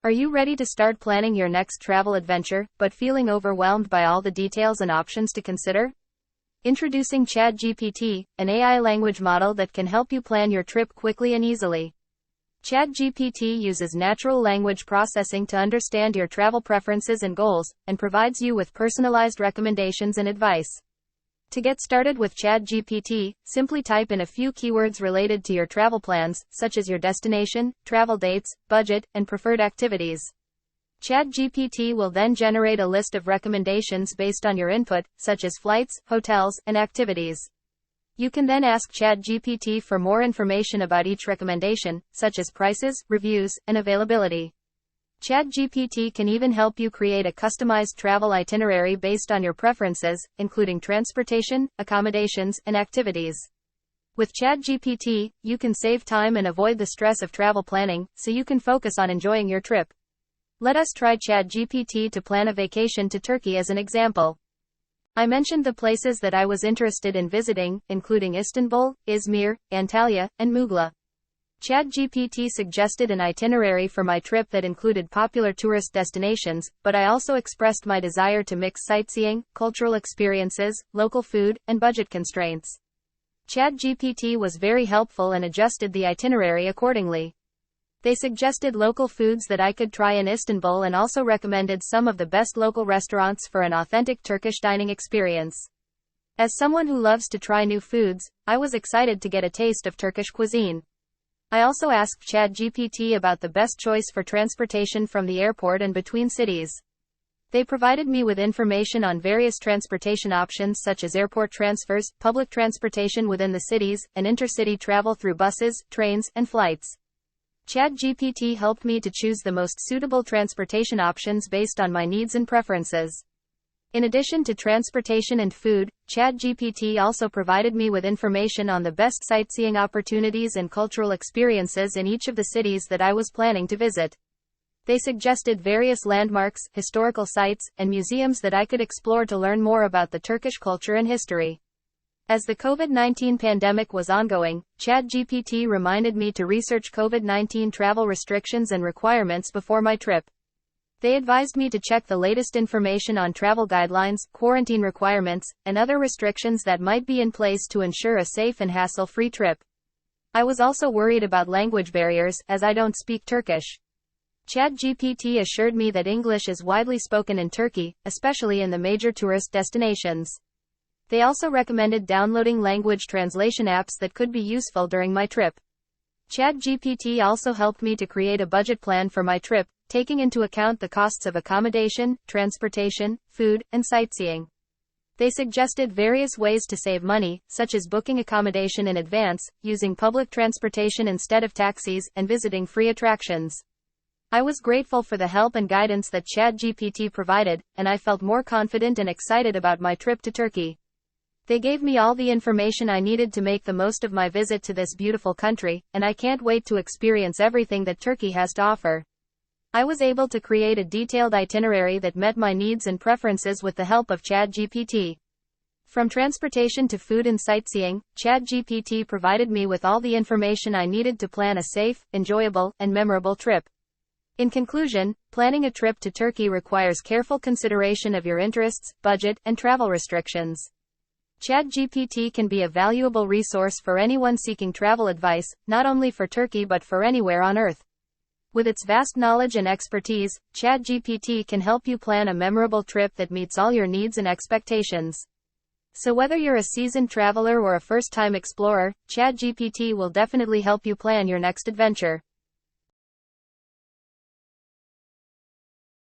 Are you ready to start planning your next travel adventure, but feeling overwhelmed by all the details and options to consider? Introducing ChatGPT, an AI language model that can help you plan your trip quickly and easily. ChatGPT uses natural language processing to understand your travel preferences and goals, and provides you with personalized recommendations and advice. To get started with ChatGPT, simply type in a few keywords related to your travel plans, such as your destination, travel dates, budget, and preferred activities. ChatGPT will then generate a list of recommendations based on your input, such as flights, hotels, and activities. You can then ask ChatGPT for more information about each recommendation, such as prices, reviews, and availability. ChatGPT can even help you create a customized travel itinerary based on your preferences, including transportation, accommodations, and activities. With ChatGPT, you can save time and avoid the stress of travel planning, so you can focus on enjoying your trip. Let us try ChatGPT to plan a vacation to Turkey as an example. I mentioned the places that I was interested in visiting, including Istanbul, Izmir, Antalya, and Muğla. ChatGPT suggested an itinerary for my trip that included popular tourist destinations, but I also expressed my desire to mix sightseeing, cultural experiences, local food, and budget constraints. ChatGPT was very helpful and adjusted the itinerary accordingly. They suggested local foods that I could try in Istanbul and also recommended some of the best local restaurants for an authentic Turkish dining experience. As someone who loves to try new foods, I was excited to get a taste of Turkish cuisine. I also asked ChatGPT about the best choice for transportation from the airport and between cities. They provided me with information on various transportation options such as airport transfers, public transportation within the cities, and intercity travel through buses, trains, and flights. ChatGPT helped me to choose the most suitable transportation options based on my needs and preferences. In addition to transportation and food, ChatGPT also provided me with information on the best sightseeing opportunities and cultural experiences in each of the cities that I was planning to visit. They suggested various landmarks, historical sites, and museums that I could explore to learn more about the Turkish culture and history. As the COVID-19 pandemic was ongoing, ChatGPT reminded me to research COVID-19 travel restrictions and requirements before my trip. They advised me to check the latest information on travel guidelines, quarantine requirements, and other restrictions that might be in place to ensure a safe and hassle-free trip. I was also worried about language barriers, as I don't speak Turkish. ChatGPT assured me that English is widely spoken in Turkey, especially in the major tourist destinations. They also recommended downloading language translation apps that could be useful during my trip. ChatGPT also helped me to create a budget plan for my trip, taking into account the costs of accommodation, transportation, food, and sightseeing. They suggested various ways to save money, such as booking accommodation in advance, using public transportation instead of taxis, and visiting free attractions. I was grateful for the help and guidance that ChatGPT provided, and I felt more confident and excited about my trip to Turkey. They gave me all the information I needed to make the most of my visit to this beautiful country, and I can't wait to experience everything that Turkey has to offer. I was able to create a detailed itinerary that met my needs and preferences with the help of ChatGPT. From transportation to food and sightseeing, ChatGPT provided me with all the information I needed to plan a safe, enjoyable, and memorable trip. In conclusion, planning a trip to Turkey requires careful consideration of your interests, budget, and travel restrictions. ChatGPT can be a valuable resource for anyone seeking travel advice, not only for Turkey but for anywhere on Earth. With its vast knowledge and expertise, ChatGPT can help you plan a memorable trip that meets all your needs and expectations. So whether you're a seasoned traveler or a first-time explorer, ChatGPT will definitely help you plan your next adventure.